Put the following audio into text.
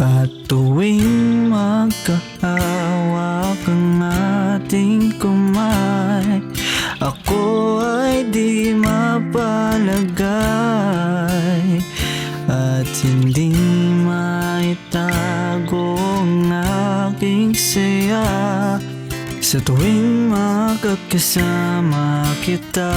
At tuwing magkahawak ang ating kamay, ako ay di mapalagay at hindi maitago ang aking saya. Sa tuwing makakasama kita,